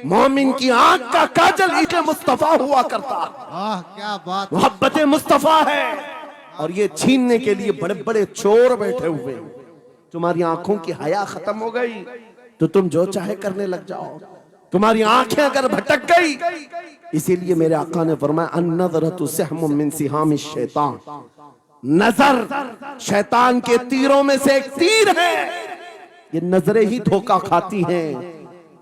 मोमिन की आंख का काजल इश्क़ मुस्तफा हुआ करता। क्या बात, मोहब्बत मुस्तफा है। और ये छीनने के लिए बड़े बड़े चोर बैठे हुए। तुम्हारी आंखों की हया खत्म हो गई तो तुम जो चाहे करने लग जाओ। तुम्हारी आंखें अगर भटक गई, इसीलिए मेरे आका ने फरमाया अन्नज़रतु सहमुम मिन सिहामि शैतान, नजर शैतान के तीरों में से एक तीर है। ये नजरें ही धोखा खाती हैं।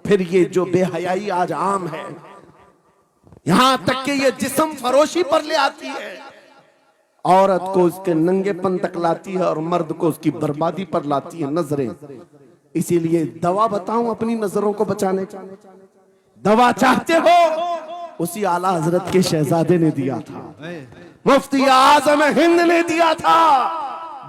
फिर ये जो बेहयाई आज आम है, यहां तक कि ये जिस्म फरोशी पर ले आती है। औरत को उसके नंगेपन तक लाती है और मर्द को उसकी बर्बादी पर लाती है नजरें। इसीलिए दवा बताऊं अपनी नजरों को बचाने का? दवा चाहते हो, उसी आला हजरत के शहजादे ने दिया था, मुफ्ती आजम हिंद ने दिया था।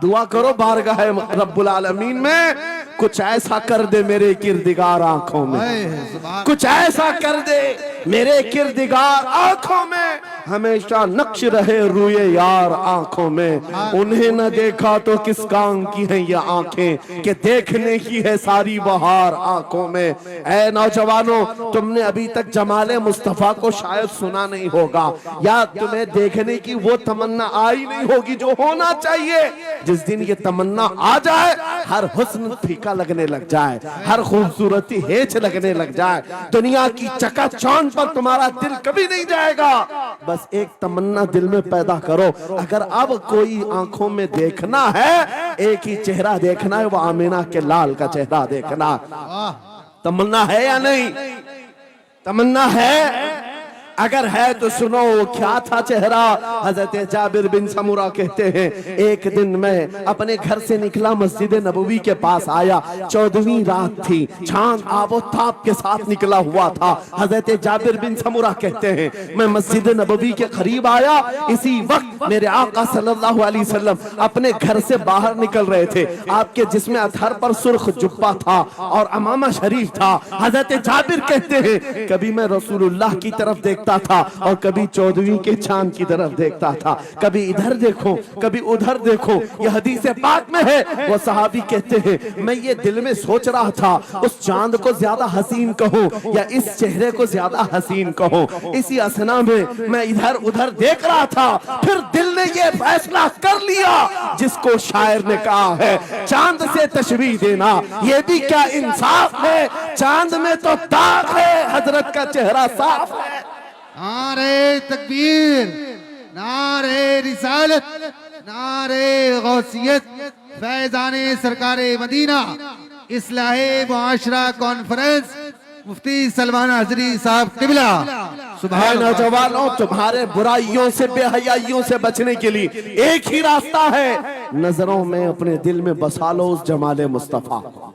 दुआ करो बारगाह रब्बुल आलमीन में कुछ ऐसा कर दे मेरे किरदिगार आंखों में, कुछ ऐसा कर दे मेरे किरदिगार आंखों में, हमेशा नक्श रहे रूए यार आंखों में। उन्हें न देखा तो किस काम की है ये आंखें कि देखने की है सारी बहार आंखों में। ऐ नौजवानों, तुमने अभी तक जमाले मुस्तफा को शायद सुना नहीं होगा, या तुम्हें देखने की वो तमन्ना आई नहीं होगी जो होना चाहिए। जिस दिन ये तमन्ना आ जाए, हर हुस्न फीका लगने लग जाए, हर खूबसूरती हेच लगने लग जाए, दुनिया की चकाचौंध पर तुम्हारा दिल कभी नहीं जाएगा। बस एक तमन्ना दिल में पैदा करो, अगर अब कोई आंखों में देखना है, एक ही चेहरा देखना है, वो आमीना के लाल का चेहरा देखना। तमन्ना है या नहीं? तमन्ना है? अगर है तो सुनो, क्या था चेहरा? हजरत जाबिर बिन समूरा कहते हैं, एक दिन मैं अपने घर से निकला, मस्जिद नबवी के पास आया, 14वीं रात थी, चांद आबोताब के साथ निकला हुआ था। हजरत जाबिर बिन समूरा कहते हैं, मैं मस्जिद नबवी के करीब आया, इसी वक्त मेरे आका सल्लल्लाहु अलैहि वसल्लम अपने घर से बाहर निकल रहे थे। आपके जिस्म अतहर पर सुर्ख जुब्बा था और अमामा शरीफ था। हजरत जाबिर कहते हैं, कभी मैं रसूलुल्लाह की तरफ देखता था और कभी 14वीं के चांद की तरफ देखता था, कभी इधर देखो कभी उधर देखो। ये हदीस पाक में है। वो सहाबी कहते हैं, मैं ये दिल में सोच रहा था, उस चांद को ज्यादा हसीन कहूं या इस चेहरे को ज्यादा हसीन कहूं। इसी असना में मैं इधर उधर देख रहा था, फिर दिल ने ये फैसला कर लिया जिसको शायर ने कहा है, चांद से तशबीह देना ये भी क्या इंसाफ है, चांद में तो दाग है, हजरत का चेहरा साफ है। नारे तकबीर, नारे रिसालत, नारे गौसियत, फैजाने सरकारे मदीना, इस्लाहे मुआशरा कॉन्फ्रेंस, मुफ्ती सलमान हजरी साहब किबला। सुभान। नौजवानों, तुम्हारे बुराइयों से बेहयाइयों से बचने के लिए एक ही रास्ता है, नजरों में अपने दिल में बसा लो उस जमाले मुस्तफा को।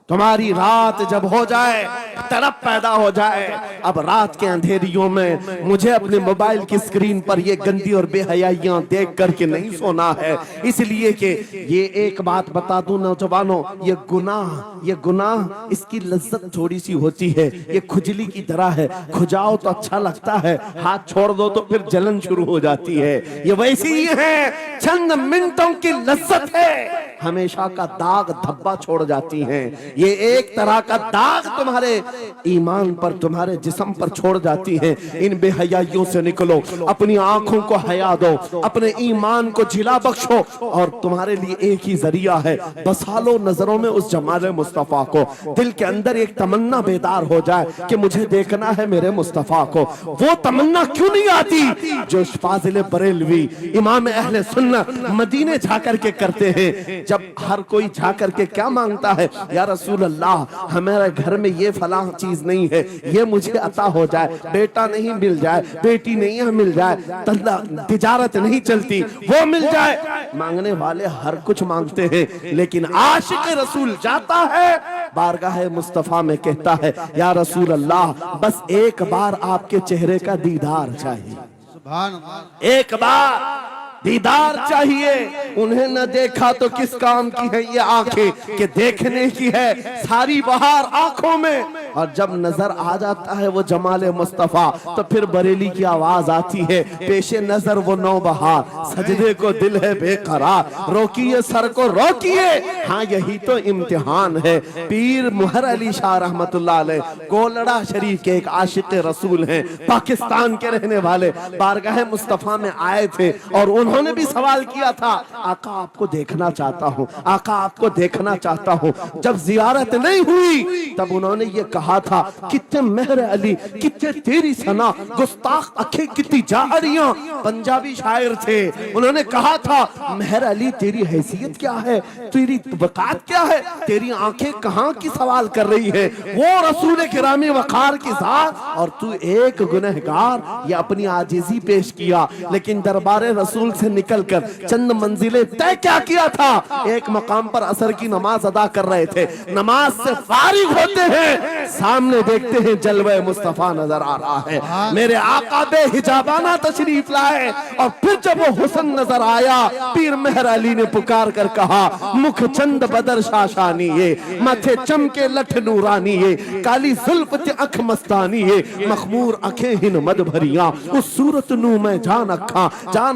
तुम्हारी रात जब हो जाए, तरफ पैदा हो जाए, अब रात के अंधेरियों में मुझे अपने मोबाइल की स्क्रीन पर ये गंदी और बेहयाइयां देख करके नहीं सोना है। इसलिए कि ये एक बात बता दूं नौजवानों, ये गुनाह इसकी लज्जत थोड़ी सी होती है, ये खुजली की तरह है, खुजाओ तो अच्छा लगता है, हाथ छोड़ दो तो फिर जलन शुरू हो जाती है। ये वैसी ही है, चंद मिनटों की लज्जत है, हमेशा का दाग धब्बा छोड़ जाती हैं। ये एक तरह का दाग तुम्हारे ईमान पर, तुम्हारे जिस्म पर छोड़ जाती है। इन बेहयाइयों से निकलो, अपनी आंखों को हया दो, अपने ईमान को झिला बख्शो, और तुम्हारे लिए एक ही जरिया है, बसा लो नजरों में उस जमाले मुस्तफा को। दिल के अंदर एक तमन्ना बेदार हो जाए कि मुझे देखना है मेरे मुस्तफा को। वो तमन्ना क्यों नहीं आती जो फाजिल बरेलवी इमाम अहले सुन्नत मदीने जाकर के करते हैं? जब हर कोई जाकर के क्या मांगता है, या रसूल अल्लाह, हमारे घर में ये फलां चीज नहीं है, ये मुझे अता हो जाए, बेटा नहीं मिल जाए, बेटी नहीं है मिल जाए, तिजारत नहीं चलती वो मिल जाए। मांगने वाले हर कुछ मांगते हैं, लेकिन आशिक रसूल जाता है बारगाह मुस्तफा में, कहता है, या रसूल अल्लाह, बस एक बार आपके चेहरे का दीदार चाहिए, सुभान अल्लाह, एक बार दीदार चाहिए। उन्हें न देखा तो किस काम की है ये आंखें कि देखने की है सारी बहार आंखों में। और जब नजर आ जाता है वो जमाले मुस्तफा तो फिर बरेली की आवाज आती है, पेशे नजर वो नौबहार, सजदे को दिल है बेकरार, रोकिए सर को रोकिए, हाँ यही तो इम्तिहान है। पीर मुहर अली शाह रहमतुल्लाह अलैह गोलड़ा शरीफ के एक आशिक रसूल हैं, पाकिस्तान के रहने वाले, बारगाह मुस्तफा में आए थे और उन्होंने भी सवाल किया था, आका आपको देखना चाहता हूँ, आका आपको देखना चाहता हूँ। जब जियारत नहीं हुई तब उन्होंने ये कहा था, कितने मेहर अली कितने तेरी सना, गुस्ताख अखे कितनी जाहरियां। पंजाबी शायर थे, उन्होंने कहा था मेहर अली तेरी हैसियत क्या है, तेरी वकात क्या है, तेरी आंखें कहाँ की सवाल कर रही है, वो रसूल किरामी वकार की जात और तू एक गुनहगार। ये अपनी आजिजी पेश किया, लेकिन दरबारे रसूल से निकलकर चंद मंजिलें तय क्या किया था। एक मकाम पर असर की नमाज अदा कर रहे थे, नमाज से फारिग होते हैं, सामने देखते हैं जलवे मुस्तफा नजर आ रहा है। मेरे आका बेहिजाबाना तशरीफ लाए और फिर जब वो हुस्न नजर आया, पीर मेहर अली ने पुकार कर कहा, मुख चंद बदर शाशानी ये, माथे चमके लठ नूरानी ये, काली जुल्फ ते अख मस्तानी ये, मखमूर अखें हिन मद भरिया, उस सूरत नू मैं जान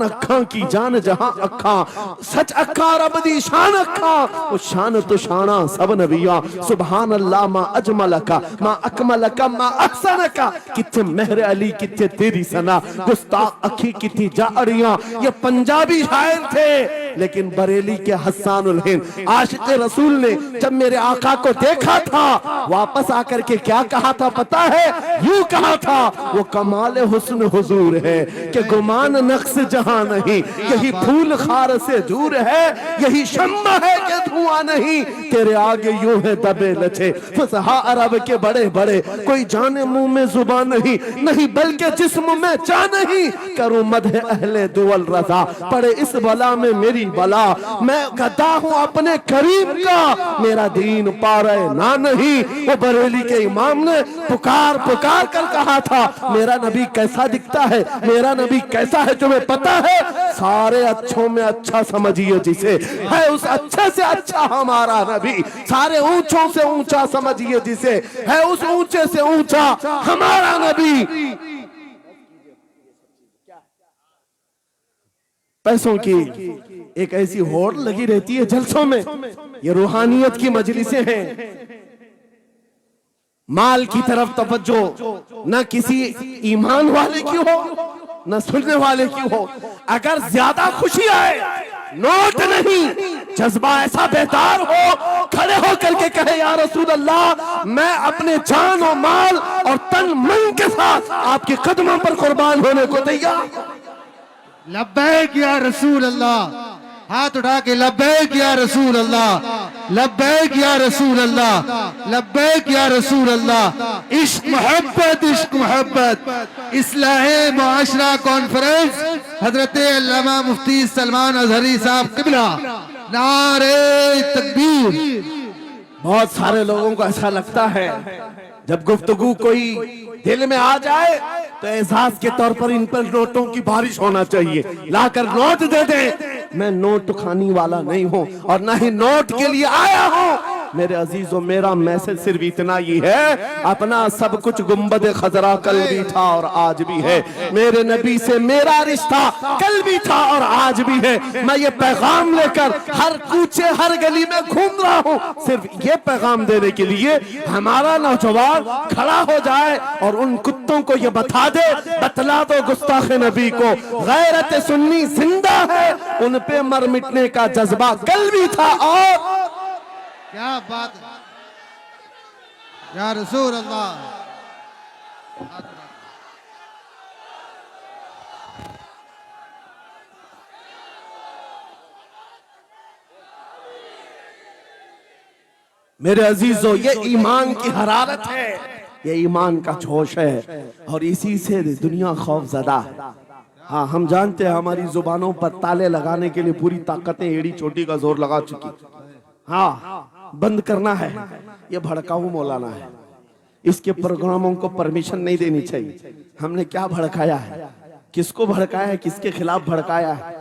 अखा की जान जहां अखा, सच अखा रब दी शान अखा, उस शान तो शाना सब नबिया, सुभान अल्लाह मा अजमल का मा अकमल का मा अहसन का, कितने मेहर अली कितने तेरी सना, गुस्ताख अखी कितनी जाड़ियां। ये पंजाबी शायर थे, लेकिन बरेली के हस्सानुल हिंद आशिक रसूल ने जब मेरे आका को देखा था, वापस आकर के क्या कहा था पता है, यूं कहा था, वो कमाल हुस्न हुजूर है कि गुमान नक्श जहां नहीं, यही फूल खार से दूर है, यही शम्मा है कि धुआं नहीं, तेरे आगे यूं है दबे लचे फसहा अरब के बड़े बड़े, कोई जाने मुंह में जुबान नहीं, नहीं बल्कि जिस्म में जान नहीं, करूं मदह अहले दुवल रजा, पड़े इस बला में मेरी बला, मैं गदा हूं अपने करीम का, मेरा दीन पारे ना नहीं। वो बरेली के इमाम ने पुकार पुकार कर कहा था, मेरा नबी कैसा दिखता है, मेरा नबी कैसा है तुम्हें पता है, सारे अच्छों में अच्छा समझिए जिसे, है उस अच्छे से अच्छा हमारा नबी, सारे ऊंचों से ऊंचा समझिए जिसे, है उस ऊंचे से ऊंचा हमारा नबी। पैसों की एक ऐसी होड़ लगी रहती है जलसों में, ये रूहानियत की मजलिसें हैं, माल की तरफ तवज्जो न किसी ईमान वाले की हो न सुनने वाले की हो। अगर ज्यादा खुशी आए, नोट नहीं, जज्बा ऐसा बेदार हो, खड़े हो करके कहे या रसूल अल्लाह, मैं अपने जान और माल और तन मन के साथ आपके कदमों पर कुर्बान होने को तैयार। लब्बैक या रसूल अल्लाह, हाथ उठा के लब्बैक या रसूल अल्लाह, लब्बैक या रसूल अल्लाह, लब्बैक या रसूल अल्लाह। इश्क मोहब्बत इस्लाहे मुआशरा कॉन्फ्रेंस हजरत अल्लामा मुफ्ती सलमान अजहरी साहब किबला, नारे तकबीर। बहुत सारे लोगों को ऐसा लगता है जब गुफ्तगू कोई दिल में आ जाए तो एहसास के तौर पर इन पर नोटों की बारिश होना चाहिए, लाकर नोट दे दे। मैं नोट खानी वाला नहीं हूं और ना ही नोट के लिए आया हूं। मेरे अजीजों, मेरा मैसेज सिर्फ इतना ही है, अपना सब कुछ गुंबद खजरा कल भी था और आज भी है, मेरे नबी से मेरा रिश्ता कल भी था और आज भी है। मैं ये पैगाम लेकर हर कूचे हर गली में घूम रहा हूँ, सिर्फ ये पैगाम देने के लिए हमारा नौजवान खड़ा हो जाए और उन कुत्तों को ये बता दे, बतला दो गुस्ताख नबी को, गैरत सुन्नी जिंदा है, उन पे मर मिटने का जज्बा कल भी था और क्या बात है या रसूल अल्लाह। मेरे अजीजों, ये ईमान की हरारत है, ये ईमान का जोश है और इसी से दुनिया खौफजदा है। हाँ, हम जानते हैं हमारी जुबानों पर ताले लगाने के लिए पूरी ताकतें एड़ी चोटी का जोर लगा चुकी। हाँ, बंद करना है, ये भड़काऊ मौलाना है, इसके प्रोग्रामों को परमिशन नहीं देनी चाहिए। हमने क्या भड़काया है, किसको भड़काया है, किसके खिलाफ भड़काया है,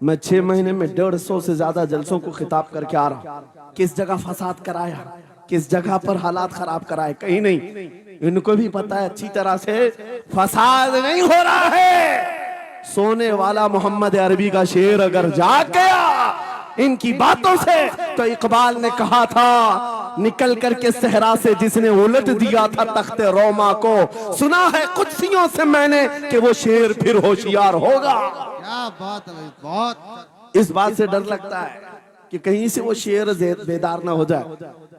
मैं 6 महीने में 150 से ज्यादा जलसों को खिताब करके आ रहा हूं। किस जगह फसाद कराया, किस जगह पर हालात खराब कराए, कहीं नहीं। इनको भी पता है अच्छी तरह से फसाद नहीं हो रहा है। सोने वाला मोहम्मद अरबी का शेर अगर जाग गया इनकी बातों से, तो इकबाल ने कहा था निकल करके सहरा से जिसने उलट दिया था तख्ते रोमा को, सुना है कुदसियों से मैंने कि वो शेर फिर होशियार होगा। क्या बात है भाई, बहुत। इस बात से डर लगता है कि कहीं से वो शेर बेदार ना हो जाए,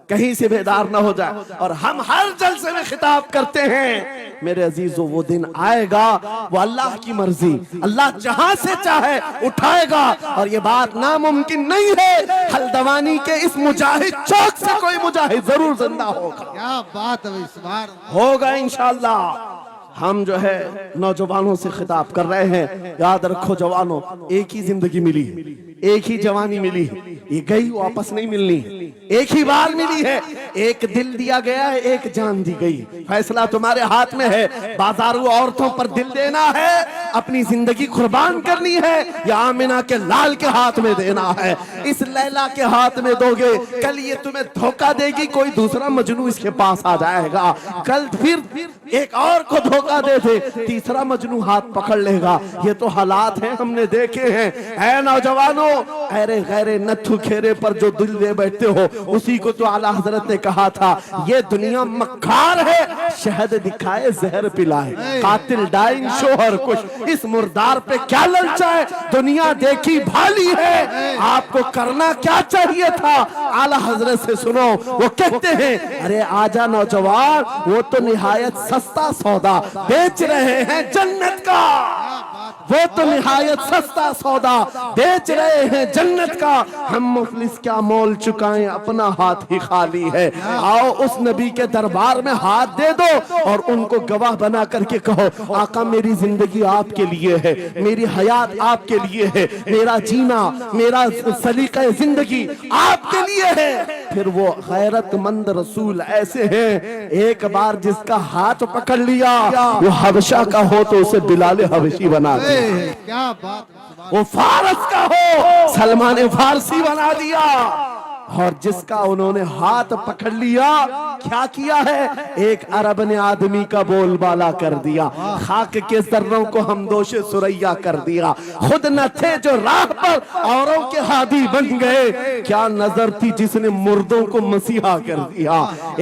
कहीं से बेदार ना हो जाए। और हम हर जलसे में खिताब करते हैं मेरे अजीजों, वो दिन आएगा, वो अल्लाह की मर्जी, अल्लाह जहां से चाहे उठाएगा। और ये बात नामुमकिन नहीं है, हल्द्वानी के इस मुजाहिद चौक से कोई मुजाहिद जरूर जिंदा होगा। क्या बात है भाई, सुभान अल्लाह। होगा इंशाअल्लाह। हम जो है नौजवानों से खिताब कर रहे हैं, याद रखो जवानों, एक ही जिंदगी मिली, एक ही जवानी मिली, ये गई वापस नहीं मिलनी, एक ही बार मिली है। एक दिल दिया गया है, एक जान दी गई। फैसला तुम्हारे हाथ में है। बाजारू औरतों पर दिल देना है, अपनी जिंदगी कुर्बान करनी है, या आमिना के लाल के हाथ में देना है। इस लैला के हाथ में दोगे, कल ये तुम्हें धोखा देगी, कोई दूसरा मजनू इसके पास आ जाएगा। कल फिर एक और को धोखा दे दे, तीसरा मजनू हाथ पकड़ लेगा। ये तो हालात हैं, हमने देखे हैं। ऐ नौजवानों, अरे गैरे नथु खेरे पर जो दिल दे बैठते हो, उसी को तो आला हजरत ने कहा था, ये दुनिया मक्कार है, शहद दिखाए जहर पिलाए, कातिल डाइन शोहर कुछ, इस मुर्दार पे क्या ललचाए, दुनिया देखी भाली है, आपको करना क्या चाहिए था। आला हजरत से सुनो, वो कहते हैं, अरे आजा नौजवान, वो तो निहायत सस्ता सौदा बेच रहे हैं जन्नत का, वो तो निहायत सस्ता सौदा बेच रहे हैं जन्नत का। हम मुफलिस क्या मोल चुकाएं, अपना हाथ ही खाली है। आओ उस नबी के दरबार में हाथ दे दो और उनको गवाह बना करके कहो, आका मेरी जिंदगी आपके लिए है, मेरी हयात आपके लिए है, मेरा जीना, मेरा सलीका जिंदगी आपके लिए है। फिर वो गैरतमंद रसूल ऐसे हैं, एक बार जिसका हाथ पकड़ लिया, वो हबशा का हो तो उसे बिलाल हबशी बना दिया, क्या बात, वो फारस का हो सलमान फारसी बना दिया। और जिसका उन्होंने हाथ पकड़ लिया, क्या किया है, एक अरब ने आदमी का बोलबाला कर दिया, खाक के जर्रों को हमदोशे सुरैया कर दिया। खुद न थे जो राह पर औरों के हादी बन गए, क्या नजर थी जिसने मुर्दों को मसीहा कर दिया।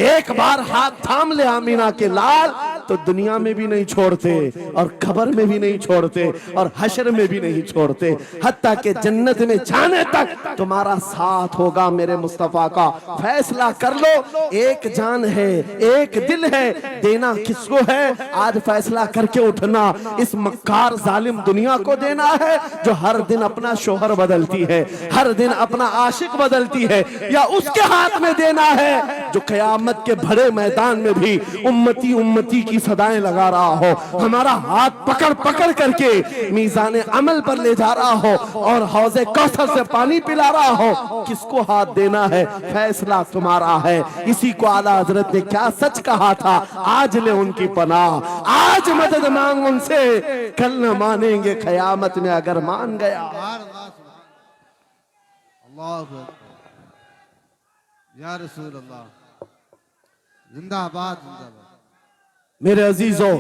एक बार हाथ थाम ले आमीना के लाल, तो दुनिया में भी नहीं छोड़ते और खबर में भी नहीं छोड़ते और हशर में भी नहीं छोड़ते, हत्ता के जन्नत में जाने तक तुम्हारा साथ होगा। मेरे मुस्तफा का फैसला कर लो, एक जान है, एक दिल है, देना किसको है, आज फैसला करके उठना। इस मक्कार जालिम दुनिया को देना है जो हर दिन अपना शोहर बदलती है, हर दिन अपना आशिक बदलती है, या उसके हाथ में देना है जो कयामत के बड़े मैदान में भी उम्मती उम्मती की सदाएं लगा रहा हो, हमारा हाथ पकड़ पकड़ करके मीज़ान अमल पर ले जा रहा हो और हौज़े कौसर से पानी पिला रहा हो। किसको हाथ देना है, फैसला तुम्हारा है। इसी को आला हजरत ने क्या सच कहा था, आज ले उनकी पनाह, आज मदद मांग उनसे, कल न मानेंगे कयामत में अगर मान गया। अल्लाह या रसूल अल्लाह, जिंदाबाद जिंदाबाद। मेरे अजीजों,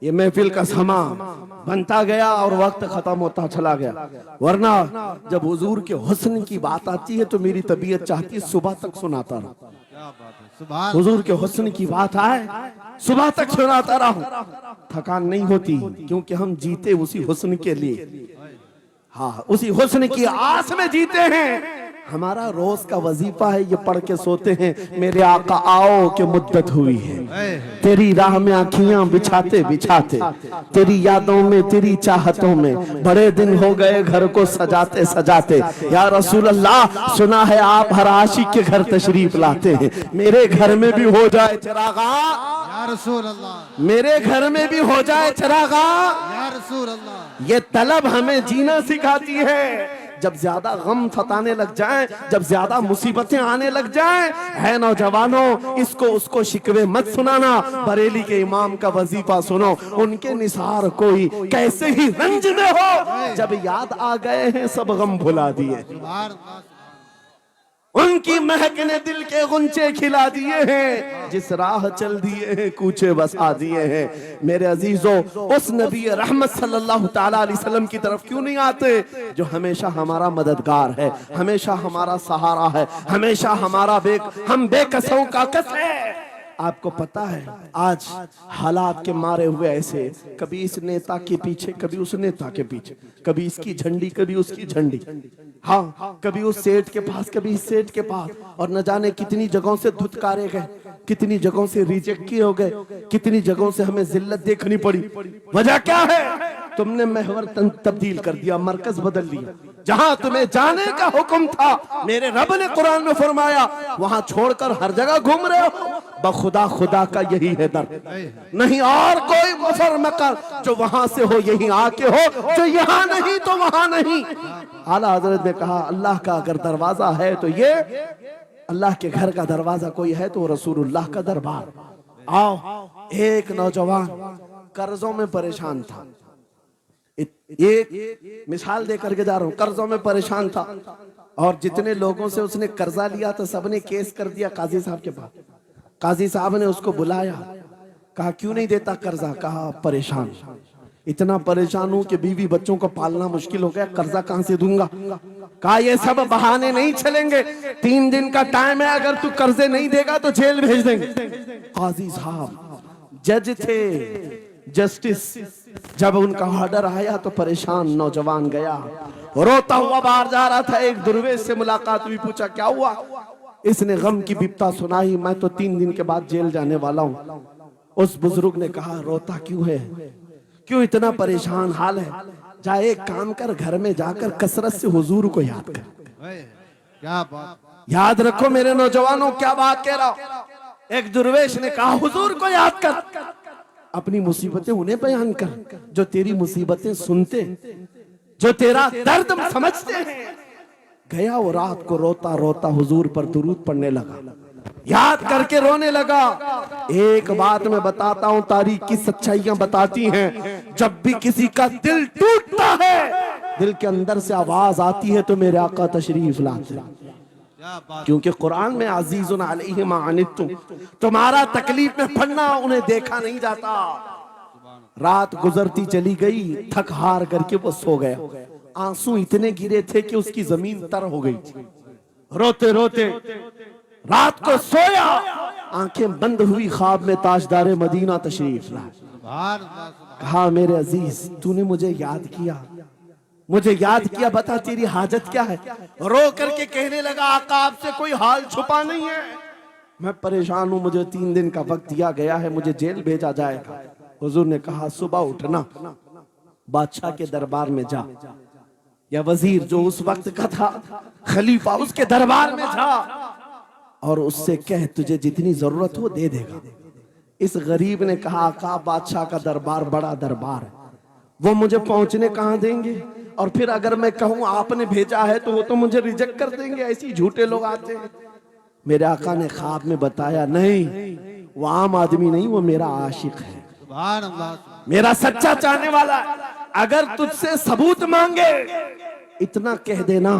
ये महफिल का समा बनता गया और वक्त खत्म होता चला गया, वरना जब हुजूर के हुस्न की बात आती है तो मेरी तबीयत चाहती है सुबह तक सुनाता रहूं। क्या बात है, सुभान। हुजूर के हुस्न की बात आए, सुबह तक सुनाता रहूं, थकान नहीं होती, क्योंकि हम जीते उसी हुस्न के लिए, हाँ उसी हुस्न की आस में जीते हैं। हमारा रोज का वजीफा है, ये पढ़ के सोते हैं, मेरे आका आओ कि मुद्दत हुई है, तेरी राह में आँखियां बिछाते बिछाते, तेरी यादों में, तेरी चाहतों में, बड़े दिन हो गए घर को सजाते सजाते। या रसूल अल्लाह, सुना है आप हर आशिक के घर तशरीफ लाते हैं, मेरे घर में भी हो जाए चिरागा, या रसूल अल्लाह, मेरे घर में भी हो जाए चिरागा। या रसूल अल्लाह, ये तलब हमें जीना सिखाती है, जब ज्यादा गम सताने लग जाए, जब ज्यादा मुसीबतें आने लग जाए, है नौजवानों, इसको उसको शिकवे मत सुनाना, बरेली के इमाम का वजीफा सुनो, उनके निसार कोई कैसे ही रंज में हो, जब याद आ गए हैं सब गम भुला दिए, उनकी महक ने दिल के गुंचे खिला दिए हैं, जिस राह चल दिए हैं कूचे बसा दिए हैं। मेरे अजीजों, उस नबी रहमत सल्लल्लाहु ताला अलैहि वसल्लम की तरफ क्यों नहीं आते जो हमेशा हमारा मददगार है, हमेशा हमारा सहारा है, हमेशा हमारा हम बेकसों का कस है। आपको पता है आज हालात के मारे हुए ऐसे, कभी इस नेता के पीछे, कभी उस नेता के पीछे, कभी इसकी झंडी, कभी उसकी झंडी, हाँ, कभी उस सेठ के पास, कभी इस सेठ के पास, और न जाने कितनी जगहों से धुतकारे गए, कितनी जगहों से रिजेक्ट किए हो गए, कितनी जगहों से हमें जिल्लत देखनी पड़ी। वजह क्या है? तुमने महवर तब्दील कर दिया, मरकज बदल लिया। जहां तुम्हें जाने का हुक्म था, मेरे रब ने कुरान में फरमाया, वहां छोड़कर हर जगह घूम रहे हो। बखुदा खुदा का यही है दर, नहीं और कोई मुफर मकर, जो वहां से हो यही आके हो, जो यहाँ नहीं तो वहां नहीं। आला हजरत ने कहा, अल्लाह का अगर दरवाजा है तो ये अल्लाह के घर का दरवाजा कोई है तो रसूलुल्लाह का दरबार। आओ, एक नौजवान कर्जों में परेशान था, एक मिसाल दे करके जा रहा हूं, कर्जों में परेशान था, और जितने लोगों से उसने कर्जा लिया था सबने केस कर दिया काजी साहब के पास। काजी साहब ने उसको बुलाया, कहा क्यों नहीं देता कर्जा? कहा परेशान, इतना परेशान हूं कि बीवी बच्चों को पालना मुश्किल हो गया, कर्जा कहां से दूंगा? कहा ये सब बहाने नहीं चलेंगे, 3 दिन का टाइम है, अगर तू कर्जे नहीं देगा तो जेल भेज देंगे। काजी साहब जज थे, जस्टिस, जब उनका ऑर्डर आया तो परेशान नौजवान गया, रोता हुआ बाहर जा रहा था। एक दुर्वेश से मुलाकात हुई, पूछा क्या हुआ? इसने गम की बिपता सुनाई, मैं तो 3 दिन के बाद जेल जाने वाला हूं। उस बुजुर्ग ने कहा, रोता क्यों है, क्यों इतना परेशान हाल है? जा एक काम कर, घर में जाकर कसरत से हुजूर को याद कर। क्या बात, याद रखो मेरे नौजवानों, क्या बात कह रहा हूं। एक दुर्वेश ने कहा, हुजूर को याद कर, अपनी मुसीबतें उन्हें बयान कर जो तेरी मुसीबतें सुनते, जो तेरा दर्द समझते हैं। गया वो रात को रोता रोता हुजूर पर दुरूद पढ़ने लगा, याद करके रोने लगा। एक बात मैं बताता हूं, तारीख की सच्चाइयां बताती हैं, जब भी किसी का दिल टूटता है, दिल के अंदर से आवाज आती है तो मेरे आका तशरीफ लाते हैं। क्योंकि कुरान में अजीजुन अलैहि मा अनित्तुम, तुम्हारा तकलीफ में पड़ना उन्हें देखा नहीं जाता। रात गुजरती चली गई, थक हार करके वो सो गया। आंसू इतने गिरे थे कि उसकी जमीन तर हो गई। रोते रोते रात को सोया, आंखें बंद हुई, ख्वाब में ताजदार मदीना तशरीफ लाए। कहा मेरे अजीज, तूने मुझे याद किया, मुझे याद किया, बता तेरी हाजत क्या है? रो करके कहने लगा, आका आपसे कोई हाल छुपा नहीं है, मैं परेशान हूं, मुझे 3 दिन का वक्त दिया गया है, मुझे जेल भेजा जाएगा। हुजूर ने कहा, सुबह उठना, बादशाह के दरबार में जा, या वजीर जो उस वक्त का था, खलीफा, उसके दरबार में जा और उससे कह तुझे जितनी जरूरत हो दे देगा। इस गरीब ने कहा, आका बादशाह का दरबार बड़ा दरबार है, वो मुझे पहुंचने कहां देंगे, और फिर अगर मैं कहूं आपने भेजा है तो वो तो मुझे रिजेक्ट कर देंगे, ऐसे झूठे लोग आते हैं। मेरे आका ने ख्वाब में बताया, नहीं वो आम आदमी नहीं, वो मेरा आशिक है, मेरा सच्चा चाहने वाला है। अगर तुझसे सबूत मांगे, इतना कह देना,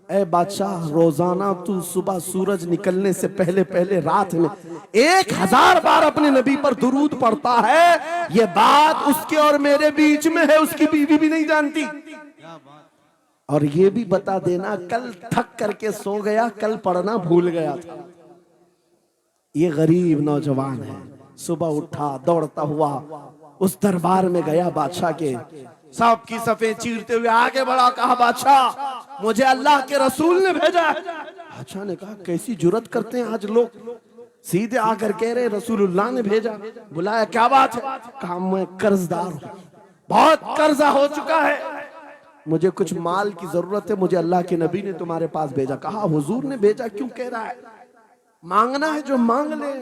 ऐ बादशाह, रोजाना तू सुबह सूरज निकलने से पहले पहले रात में 1000 बार अपने नबी पर दुरूद पढ़ता है, ये बात उसके और मेरे बीच में है, उसकी बीवी भी नहीं जानती। और ये भी बता देना, कल थक करके सो गया, कल पढ़ना भूल गया था। ये गरीब नौजवान है, सुबह उठा, दौड़ता हुआ उस दरबार में गया, बादशाह के सब की सफे चीरते हुए आगे बढ़ा, कहा बादशाह मुझे अल्लाह के रसूल ने भेजा है। बादशाह ने कहा, कैसी जुर्रत करते हैं आज लोग, सीधे आकर कह रहे रसूलुल्लाह ने भेजा। बुलाया, क्या बात है? कहा मैं कर्जदार हूं, बहुत कर्जा हो चुका है, मुझे कुछ माल की जरूरत है, मुझे अल्लाह के नबी ने तुम्हारे पास भेजा। कहा हुजूर ने भेजा, क्यों कह रहा है, मांगना है जो मांग ले।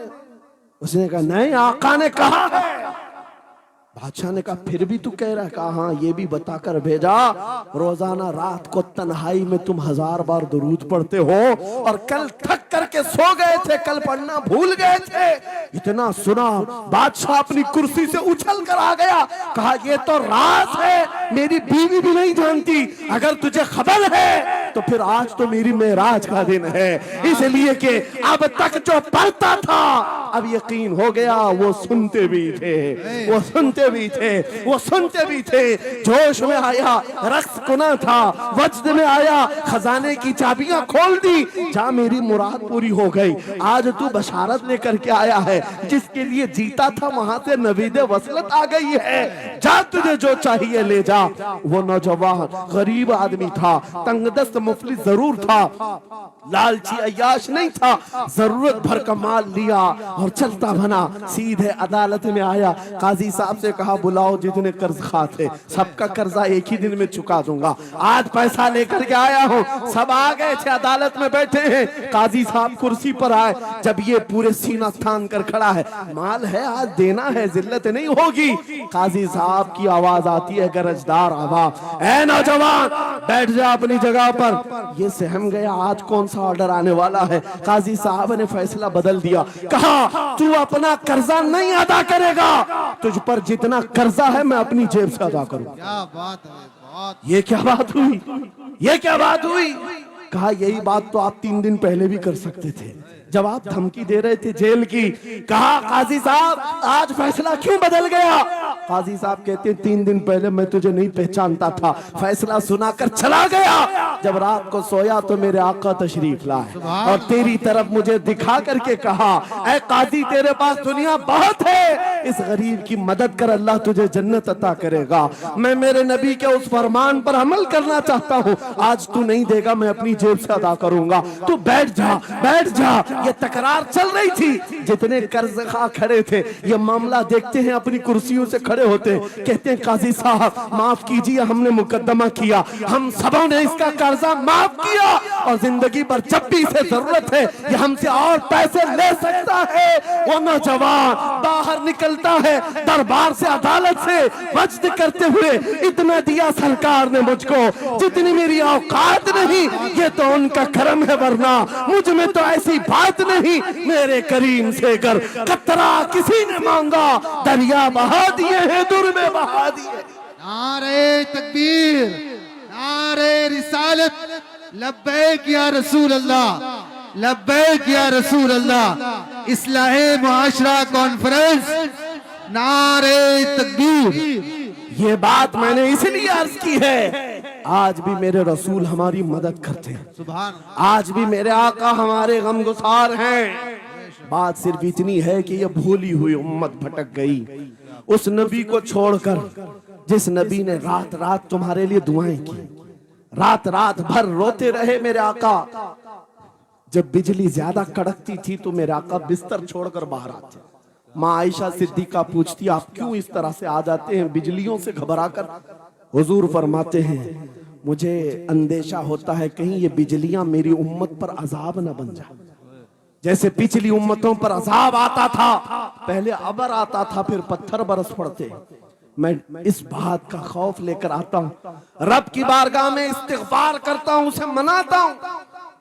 उसने कहा नहीं, आका ने कहा है बादशाह ने कहा फिर भी तू कह रहा है? कहा हाँ, ये भी बताकर भेजा रोजाना रात को तन्हाई में तुम 1000 बार दुरूद पढ़ते हो, और कल थक करके सो गए थे, कल पढ़ना भूल गए थे। इतना सुना बादशाह अपनी कुर्सी से उछल कर आ गया, कहा ये तो राज है, मेरी बीवी भी नहीं जानती, अगर तुझे खबर है तो फिर आज तो मेरी मेराज का दिन है, इसलिए कि अब तक जो पढ़ता था अब यकीन हो गया वो सुनते भी थे, वो सुनते भी थे, वो सुनते भी थे। जोश में आया, रक्स गुना था, वज्द में आया, खजाने की चाबियां खोल दी, जा मेरी मुराद पूरी हो गई। आज तू बशारत लेकर के आया है, जिसके लिए जीता था वहां से नवीद वसलत आ गई है, जा तुझे जो चाहिए ले जा। वो नौजवान गरीब आदमी था, तंगदस्त मुफलिस जरूर था, लालची अय्याश नहीं था, जरूरत भर का माल लिया और चलता बना, सीधे अदालत में आया। काजी साहब से कहा बुलाओ जितने कर्ज खा थे, सबका कर्जा एक ही दिन में चुका दूंगा, आज पैसा लेकर के आया हूँ। सब आ गए थे, अदालत में बैठे हैं, काजी साहब कुर्सी पर आए, जब ये पूरे सीना थान कर खड़ा है, माल है आज देना है, जिल्लत नहीं होगी। काजी साहब की आवाज आती है, गरजदार आवाज, ऐ नौजवान बैठ जा अपनी जगह पर। ये सहम गया, आज कौन सा ऑर्डर आने वाला है। काजी साहब ने फैसला बदल दिया, कहा तू अपना कर्जा नहीं अदा करेगा, तुझ पर जितना कर्जा है मैं अपनी जेब से अदा करूं। क्या बात है, बहुत। ये क्या बात हुई, ये क्या बात हुई? कहा यही बात तो आप 3 दिन पहले भी कर सकते थे, जब आप धमकी दे रहे थे जेल की। कहा काजी साहब आज फैसला क्यों बदल गया? काजी साहब कहते 3 दिन पहले मैं तुझे नहीं पहचानता था, फैसला सुनाकर चला गया, जब रात को सोया तो मेरे आका तशरीफ लाए और तेरी तरफ मुझे दिखा करके कहा, ऐ काजी तेरे पास दुनिया बहुत है, इस गरीब की मदद कर, अल्लाह तुझे जन्नत अता करेगा। मैं मेरे नबी के उस फरमान पर अमल करना चाहता हूँ, आज तू नहीं देगा मैं अपनी जेब से अदा करूंगा, तू बैठ जा, बैठ जा। ये तकरार चल रही थी, जितने कर्ज खा खड़े थे ये मामला देखते हैं, अपनी कुर्सियों से खड़े होते, कहते हैं काजी साहब माफ कीजिए, हमने मुकदमा किया, हम सबों ने इसका कर्जा माफ किया, और जिंदगी भर जब भी इसे जरूरत है ये हमसे और पैसे ले सकता है। वो नौजवान बाहर निकलता है दरबार से, अदालत से, वज्द करते हुए, इतना दिया सरकार ने मुझको जितनी मेरी औकात नहीं, ये तो उनका करम है, वरना मुझ में तो ऐसी बात नहीं, मेरे करीम से कर कतरा किसी ने मांगा, दरिया बहा दिए हैं, दुर में बहा दिए। नारे तकबीर, नारे रिसालत, लब्बैक या रसूल अल्लाह, लब्बैक या रसूल अल्लाह। इस्लाहे मुआशरा कॉन्फ्रेंस, नारे तकबीर। ये बात मैंने इसलिए अर्ज की है, आज भी मेरे रसूल हमारी मदद करते हैं, सुभान, आज भी मेरे आका हमारे गमगुसार हैं। बात सिर्फ इतनी है कि ये भूली हुई उम्मत भटक गई उस नबी को छोड़कर, जिस नबी ने रात रात तुम्हारे लिए दुआएं की, रात रात भर रोते रहे मेरे आका। जब बिजली ज्यादा कड़कती थी तो मेरे आका बिस्तर छोड़कर बाहर आते। माँ आयशा सिद्दीका पूछती आप क्यों इस तरह से आ जाते हैं बिजलियों से घबरा कर? हुजूर फरमाते हैं मुझे अंदेशा होता है कहीं ये बिजलियां मेरी उम्मत पर अजाब न बन जाए, जैसे पिछली उम्मतों पर अजाब आता था, पहले अबर आता था फिर पत्थर बरस पड़ते। मैं इस बात का खौफ लेकर आता हूँ, रब की बारगाह में इस्तिग़फार करता हूँ, उसे मनाता हूँ।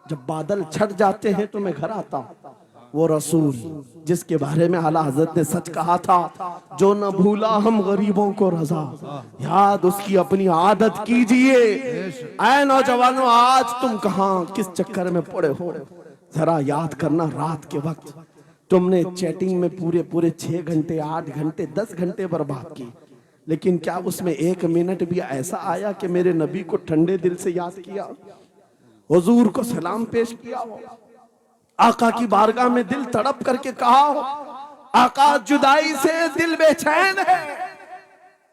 जब बादल छट जाते हैं तो मैं घर आता हूँ। वो रसूल जिसके बारे में आला हजरत ने सच कहा था, जो न भूला हम गरीबों को रजा, याद उसकी अपनी आदत कीजिए। ऐ नौजवानों आज तुम कहां किस चक्कर में पड़े हो, जरा याद करना। रात के वक्त तुमने चैटिंग में पूरे 6 घंटे 8 घंटे 10 घंटे बर्बाद की, लेकिन क्या उसमें 1 मिनट भी ऐसा आया कि मेरे नबी को ठंडे दिल से याद किया, हुजूर को सलाम पेश किया हो, आका की बारगाह में दिल तड़प करके कहा हो, आका जुदाई से दिल बेचैन है,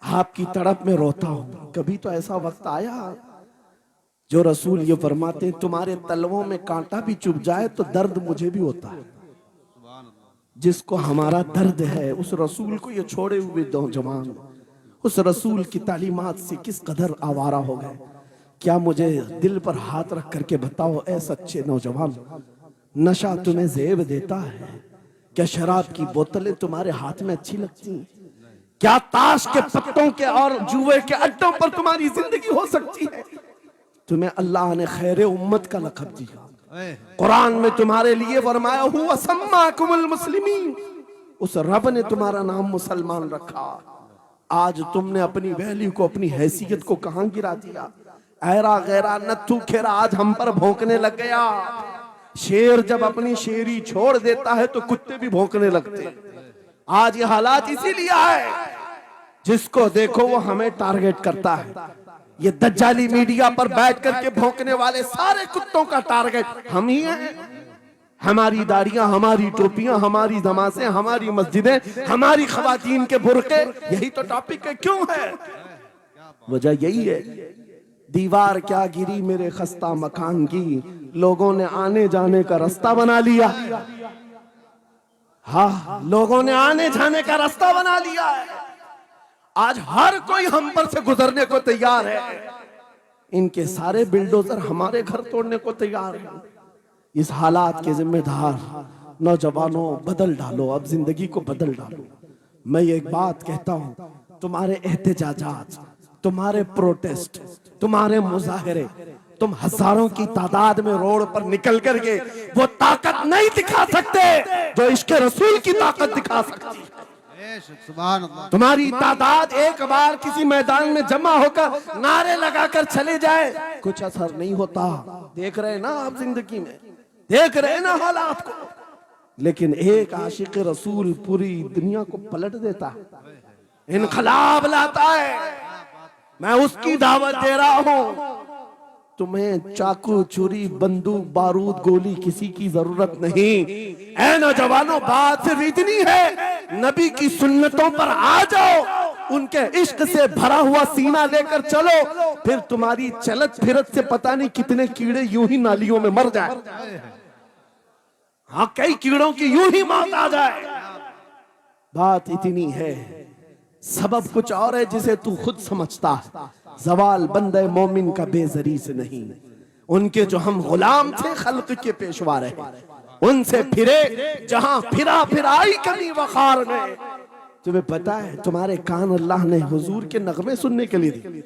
आपकी तड़प में रोता हूं। कभी तो ऐसा वक्त आया जो रसूल ये फरमाते हैं तुम्हारे तलवों में कांटा भी चुभ जाए तो दर्द मुझे भी होता है। जिसको हमारा दर्द है उस रसूल को ये छोड़े हुए नौजवान उस रसूल की तालीमात से किस कदर आवारा हो गए। क्या मुझे दिल पर हाथ रख करके बताओ ऐ सच्चे नौजवान, नशा तुम्हें जेब देता है क्या? शराब की बोतलें तुम्हारे हाथ में अच्छी लगती हैं क्या ताश के पत्तों के और जुए के अड्डों पर तुम्हारी जिंदगी हो सकती है? तुम्हें अल्लाह ने खैर उम्मत का लक़ब दिया। कुरान में तुम्हारे लिए फरमाया हुआ सम्माकुमुल मुस्लिमीन, उस रब ने तुम्हारा नाम मुसलमान रखा। आज तुमने अपनी वैल्यू को, अपनी हैसियत को कहां गिरा दिया? ऐरा गैरा नत्थू खेरा आज हम पर भौंकने लग गया। शेर जब अपनी शेरी छोड़ देता है तो कुत्ते भी भौंकने लगते हैं। आज ये हालात इसीलिए है, जिसको देखो वो हमें टारगेट करता है। ये दज्जाली मीडिया पर बैठ करके भौंकने वाले सारे कुत्तों का टारगेट हम ही हैं। हमारी दाढ़ियां, हमारी टोपियां, हमारी नमाज़ें, हमारी मस्जिदें, हमारी खवातीन के बुर्के, यही तो टॉपिक है। क्यों है? वजह यही है, दीवार क्या गिरी मेरे खस्ता मकान की, लोगों ने आने जाने का रास्ता बना लिया। हाँ, लोगों ने आने जाने का रास्ता बना लिया है। आज हर कोई हम पर से गुजरने को तैयार है। इनके सारे बिल्डोजर हमारे घर तोड़ने को तैयार है। इस हालात के जिम्मेदार नौजवानों, बदल डालो, अब जिंदगी को बदल डालो। मैं एक बात कहता हूं, तुम्हारे एहतजाजात, तुम्हारे प्रोटेस्ट, तुम्हारे मुजाहरे, तुम हजारों की तादाद में रोड पर निकल करके वो ताकत नहीं दिखा सकते जो इश्क रसूल की ताकत दिखा सकती। तुम्हारी तादाद एक बार किसी मैदान में जमा होकर नारे लगाकर चले जाए, कुछ असर नहीं होता। देख रहे ना आप, जिंदगी में देख रहे ना हालात को। लेकिन एक आशिक रसूल पूरी दुनिया को पलट देता है, इनकलाब लाता है। मैं उसकी दावत दे रहा हूं। तुम्हें चाकू, छुरी, बंदूक, बारूद, गोली किसी की जरूरत नहीं। ऐ नौजवानों, बात सिर्फ इतनी है, नबी की सुन्नतों पर आ जाओ, उनके इश्क से भरा हुआ सीना लेकर चलो, फिर तुम्हारी चलत फिरत से पता नहीं कितने कीड़े यूं ही नालियों में मर जाए। हाँ, कई कीड़ों की यूं ही मौत आ जाए। बात इतनी है, सबब कुछ और है जिसे तू खुद समझता है। जवाल बंदे मोमिन का बेजरी से नहीं, उनके जो हम गुलाम थे खल्क के पेशवा रहे, उनसे फिरे जहां फिरा फिराई कमी वखार में। तुम्हें पता है, तुम्हारे कान अल्लाह ने हुजूर के नगमे सुनने के लिए दिए,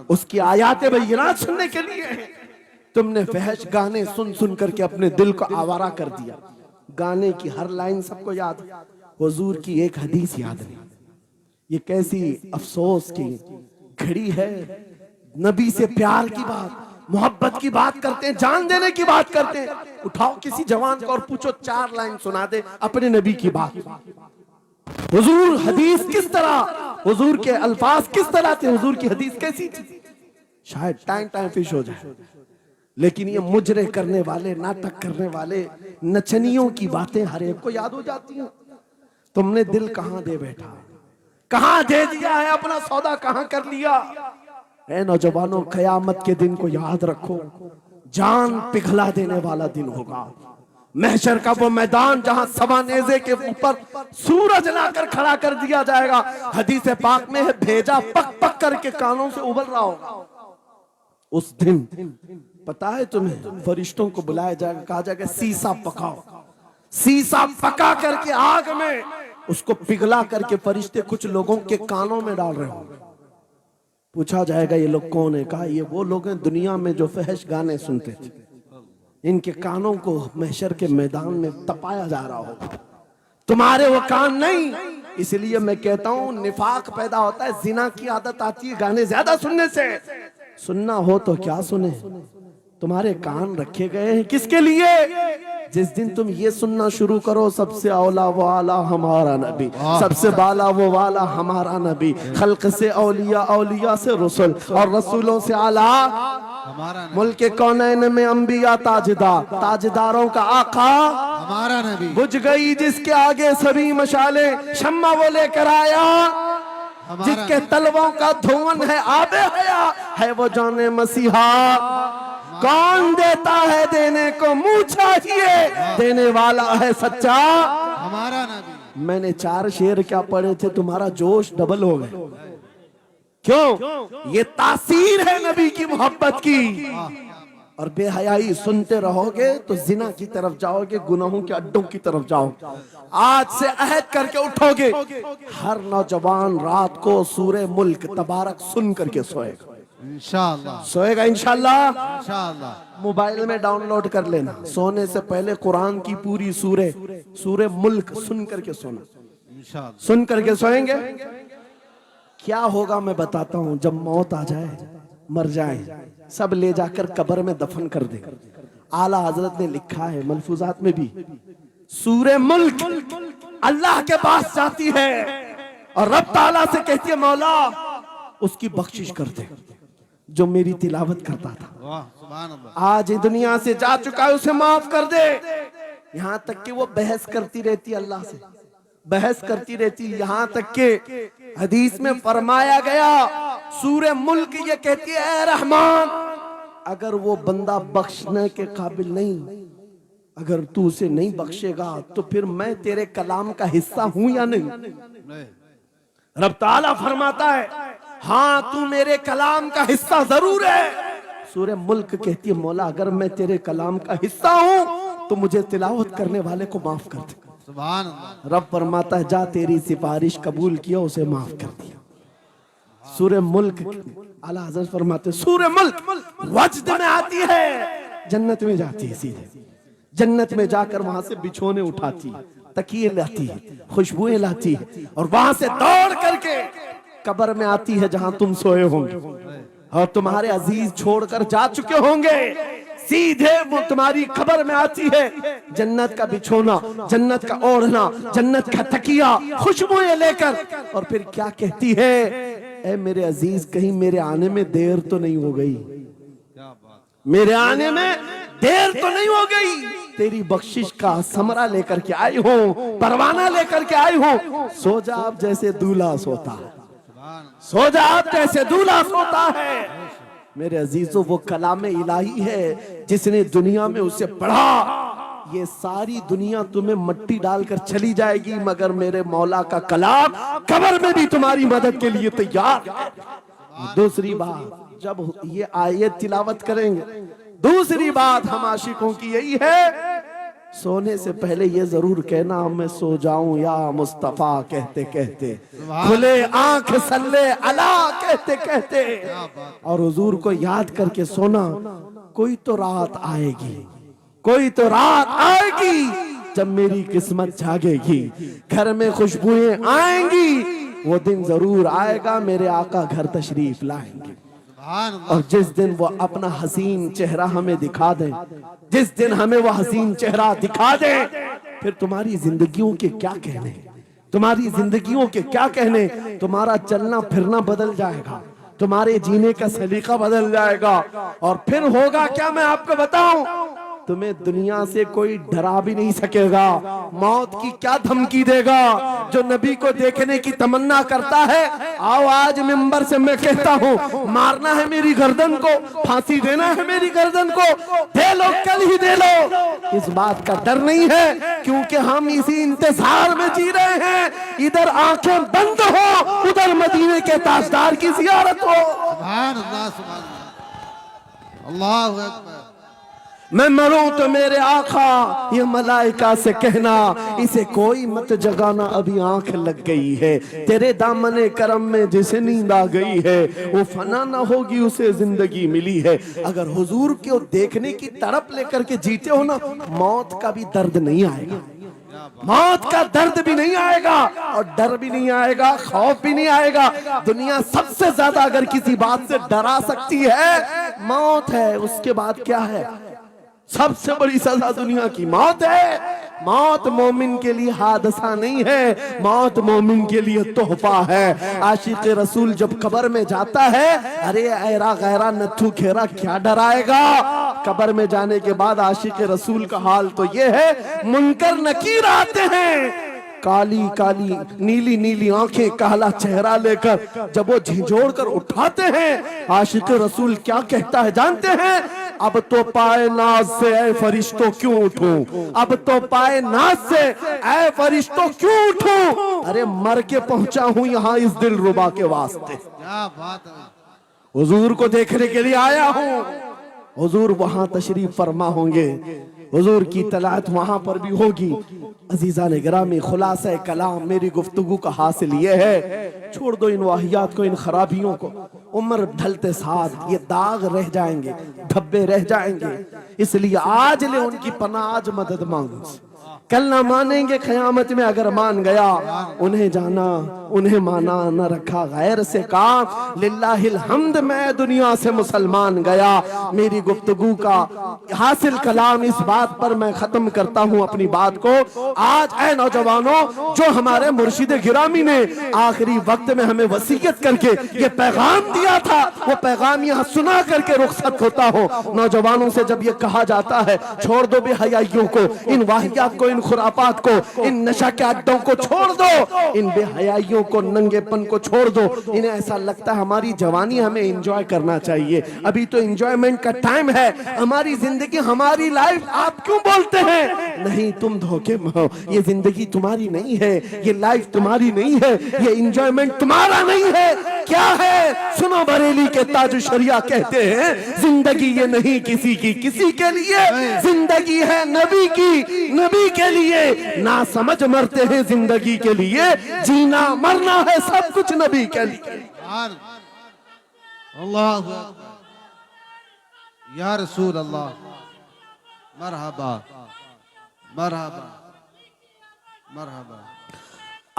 उसकी आयात बय्यिनात सुनने के लिए। तुमने फहश गाने सुन सुन करके अपने दिल को आवारा कर दिया। गाने की हर लाइन सबको याद, हुजूर की एक हदीस याद नहीं। ये कैसी अफसोस की घड़ी है। नबी से प्यार की बात, मोहब्बत की बात करते हैं, जान देने की बात करते हैं। उठाओ किसी जवान को और पूछो 4 लाइन सुना दे अपने नबी की बात। हुजूर हदीस किस तरह, हुजूर के अल्फाज किस तरह थे, हुजूर की हदीस कैसी थी, शायद टाइम फिश हो जाए। लेकिन ये मुजरे करने वाले, नाटक करने वाले नचनियों की बातें हर एक को याद हो जाती हैं। तुमने दिल कहां दे बैठा, कहां दे दिया है, अपना सौदा कहां कर लिया। ऐ नौजवानों, कयामत के दिन को याद रखो, जान पिघला देने वाला दिन होगा। महशर का वो मैदान जहां सवानेजे के ऊपर सूरज लाकर खड़ा कर दिया जाएगा। हदीस पाक में है, भेजा पक पक करके कानों से उबल रहा होगा। उस दिन पता है तुम्हें, फरिश्तों को बुलाया जाएगा, कहा जाएगा सीसा पकाओ। सीसा पका करके आग में उसको पिघला करके फरिश्ते कुछ लोगों के कानों में डाल रहे होंगे। पूछा जाएगा ये लोग कौन है? कहा ये वो लोग हैं दुनिया में जो फहश गाने सुनते थे, इनके कानों को महशर के मैदान में तपाया जा रहा होगा। तुम्हारे वो कान नहीं। इसलिए मैं कहता हूं, निफाक पैदा होता है, जिना की आदत आती है गाने ज्यादा सुनने से। सुनना हो तो क्या सुने, तुम्हारे कान रखे गए हैं किसके लिए? जिस दिन तुम ये सुनना शुरू करो, सबसे औला वो आला हमारा नबी, सबसे बाला वो वाला हमारा नबी, खल्क से औलिया, औलिया से रसूल और रसूलों से आला हमारा, मुल्क कौनैन में अंबिया ताजदार, ताजदारों का आका हमारा नबी। बुझ गई जिसके आगे सभी मशाले, शम्मा वो लेकर आया, जिसके तलवों का धुआं है आबे हया, है वो जाने मसीहा। कौन देता है देने को मुंह चाहिए, देने वाला है सच्चा हमारा नबी। मैंने 4 शेर क्या पढ़े थे, तुम्हारा जोश डबल हो गया। क्यों? ये तासीर है नबी की मोहब्बत की। और बेहयाई सुनते रहोगे तो जिना की तरफ जाओगे, गुनाहों के अड्डों की तरफ जाओगे। आज से अहद करके उठोगे, हर नौजवान रात को सूरे मुल्क तबारक सुन करके सोएगा, इंशाअल्लाह सोएगा इंशाअल्लाह। इंशाअल्लाह। मोबाइल में डाउनलोड कर लेना, सोने से पहले कुरान की पूरी सूरे मुल्क सुन करके सोना, इंशाअल्लाह सुन करके सोएंगे। क्या होगा मैं बताता हूं, जब मौत आ जाए, मर जाए, सब ले जाकर कब्र में दफन कर दे। आला हजरत ने लिखा है मलफूजात में भी, सूरे मुल्क अल्लाह के पास जाती है और रब ताला से कहती है मौला उसकी बख्शिश कर दे जो मेरी तिलावत करता था, वाह सुभान अल्लाह। आज ये दुनिया से जा चुका है, उसे माफ कर दे। यहां तक कि वो बहस करती रहती अल्लाह से, बहस करती रहती, यहां तक के हदीस में फरमाया गया सूरे मुल्क ये कहती है ऐ रहमान, अगर वो बंदा बख्शने के काबिल नहीं, अगर तू उसे नहीं बख्शेगा तो फिर मैं तेरे कलाम का हिस्सा हूं या नहीं। रब ताला फरमाता है हाँ तू मेरे कलाम का हिस्सा जरूर है। सूरे मुल्क कहती है मौला अगर मैं तेरे कलाम का हिस्सा हूं तो मुझे तिलावत करने वाले को माफ कर दे। सुभान अल्लाह। रब फरमाता है जा तेरी सिफारिश कबूल किया, उसे माफ कर दिया। सूरे मुल्क आला हज़रत फरमाते सूरे मुल्क वजद में आती है, जन्नत में जाती है, सीधे जन्नत में जाकर वहां से बिछोने उठाती है, तकिए लाती है, खुशबुएं लाती है और वहां से दौड़ करके कब्र में आती है जहां तुम सोए होंगे और तुम्हारे अजीज छोड़कर जा चुके होंगे। सीधे वो तुम्हारी खबर में आती है, जन्नत का बिछोना, जन्नत का ओढ़ना, जन्नत का तकिया, खुशबुएं लेकर, और फिर क्या कहती है ऐ मेरे अजीज कहीं मेरे आने में देर तो नहीं हो गई, मेरे आने में देर तो नहीं हो गई, तेरी बख्शिश का समरा लेकर के आई हूं, परवाना लेकर के आई हूं। सो जा आप जैसे दूल्हा सोता है, सो जा आप जैसे दूल्हा सोता है। मेरे अजीजों वो कलाम इलाही है जिसने दुनिया में उसे पढ़ा, ये सारी दुनिया तुम्हें मट्टी डालकर चली जाएगी मगर मेरे मौला का कलाम कब्र में भी तुम्हारी मदद के लिए तैयार है। दूसरी बात जब ये आयत तिलावत करेंगे, दूसरी बात हम आशिकों की यही है सोने से पहले ये जरूर कहना मैं सो जाऊं या मुस्तफा कहते कहते, खुले आंख सल्ले अला कहते कहते, और हुजूर को याद करके सोना। कोई तो रात आएगी, कोई तो रात आएगी जब मेरी किस्मत जागेगी, घर में खुशबुएं आएंगी, वो दिन जरूर आएगा मेरे आका घर तशरीफ लाएंगे। और जिस दिन वो अपना हसीन चेहरा हमें दिखा दे, जिस दिन हमें वो हसीन चेहरा दिखा दे, फिर तुम्हारी जिंदगियों के क्या कहने, तुम्हारी जिंदगियों के क्या कहने, तुम्हारा चलना फिरना बदल जाएगा, तुम्हारे जीने का सलीका बदल जाएगा। और फिर होगा क्या मैं आपको बताऊं, तुम्हें दुनिया से कोई डरा भी नहीं सकेगा। मौत की क्या धमकी देगा, जो नबी को देखने की तमन्ना करता है, आओ आज मिंबर से मैं कहता हूँ मारना है मेरी गर्दन को, फांसी देना है मेरी गर्दन को, दे लो कल ही दे लो। इस बात का डर नहीं है क्योंकि हम इसी इंतजार में जी रहे हैं, इधर आंखें बंद हो उधर मदीने के ताजदार की जियारत हो। सुभान अल्लाह, सुभान अल्लाह, अल्लाहु अकबर। मैं मरूं तो मेरे आका ये मलाइका से कहना, इसे कोई मत जगाना अभी आंख लग गई है, तेरे दामने करम में जिसे नींद आ गई है वो फना ना होगी उसे जिंदगी मिली है। अगर हुजूर को देखने की तड़प लेकर के जीते हो ना, मौत का भी दर्द नहीं आएगा, मौत का दर्द भी नहीं आएगा और डर भी नहीं आएगा, खौफ भी नहीं आएगा। दुनिया सबसे ज्यादा अगर किसी बात से डरा सकती है मौत है, उसके बाद क्या है, सबसे बड़ी सजा दुनिया की मौत है। मौत मोमिन के लिए हादसा नहीं है, मौत मोमिन के लिए तोहफा है। आशिक रसूल जब कब्र में जाता है, अरे ऐरा गैरा नथु खेरा क्या डराएगा। कब्र में जाने के बाद आशिक रसूल का हाल तो ये है, मुनकर नकीर आते हैं, काली काली नीली नीली आंखें, काला चेहरा लेकर जब वो झिझोड़ कर उठाते हैं, आशिक रसूल क्या कहता है जानते हैं, अब तो पाए नाज से ऐ फरिश्तों क्यों उठूं, अब तो पाए नाज से ऐ फरिश्तों क्यों उठूं, अरे मर के पहुंचा हूं यहाँ इस दिल रुबा के वास्ते, क्या बात है, हुजूर को देखने के लिए आया हूं। हुजूर वहां तशरीफ फरमा होंगे, हुजूर की तलात वहां पर भी होगी। अजीज़ान गिरामी, खुलासा कलाम मेरी गुफ्तगू का हासिल ये है, छोड़ दो इन वाहियात को, इन खराबियों को। उम्र ढलते साथ ये दाग रह जाएंगे, धब्बे रह जाएंगे, इसलिए आज ले उनकी पनाह, आज मदद मांगो। कल ना मानेंगे, क़यामत में अगर मान गया, उन्हें जाना उन्हें माना, न रखा गैर से काम। लिल्लाहिल हम्द, मैं दुनिया से मुसलमान गया। मेरी गुफ्तगू का हासिल कलाम इस बात पर मैं खत्म करता हूँ अपनी बात को। आज ऐ नौजवानों, जो हमारे मुर्शिद गिरामी ने आखिरी वक्त में हमें वसीयत करके ये पैगाम दिया था, वो पैगाम यहाँ सुना करके रुखसत होता हो। नौजवानों से जब ये कहा जाता है छोड़ दो बेहयाइयों को, इन वाहियात को, इन खुरापात को, इन नशा के अड्डों को छोड़ दो, इन बेहयाइयों को, नंगेपन को छोड़ दो। इन्हें ऐसा लगता है हमारी जवानी हमें एंजॉय करना चाहिए, अभी तो एंजॉयमेंट का टाइम है, हमारी जिंदगी, हमारी लाइफ आप क्यों बोलते हैं? नहीं, तुम धोखे में हो, ये जिंदगी तुम्हारी नहीं है, ये लाइफ तुम्हारी नहीं है, ये एंजॉयमेंट तुम्हारा नहीं है। क्या है? सुनो, बरेली के ताज शरिया कहते हैं जिंदगी ये नहीं किसी की किसी के लिए, जिंदगी है नबी की नबी के लिए। ना समझ मरते हैं जिंदगी के लिए, जीना मरना है सब कुछ नबी के लिए। अल्लाह या रसूल अल्लाह, मरहबा मरहबा मरहबा।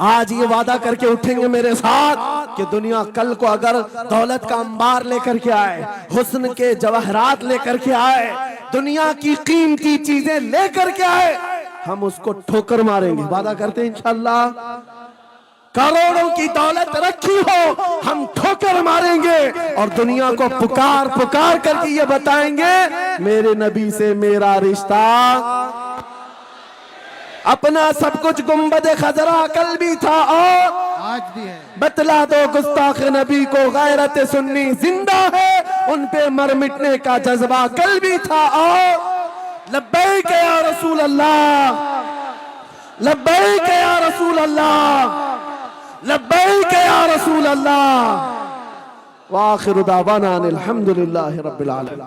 आज ये वादा करके उठेंगे मेरे साथ कि दुनिया कल को अगर दौलत का अंबार लेकर के आए, हुस्न के जवाहरात लेकर के आए, दुनिया की कीमती चीजें लेकर के आए, हम उसको ठोकर मारेंगे। वादा करते हैं इंशाअल्लाह। करोड़ों की दौलत रखी हो, हम ठोकर मारेंगे और दुनिया को पुकार पुकार करके ये बताएंगे मेरे नबी से मेरा रिश्ता, अपना सब कुछ गुंबद खजरा कल भी था और आज भी है। बतला दो गुस्ताख नबी को गैरत सुन्नी जिंदा है, उन पे मर मिटने का जज्बा कल भी था और लब्बैक या रसूल अल्लाह, लब्बैक या रसूल अल्लाह, लब्बैक या रसूल अल्लाह। व आखिरु दावाना अनिल हम्दुलिल्लाहि रब्बिल आलमीन।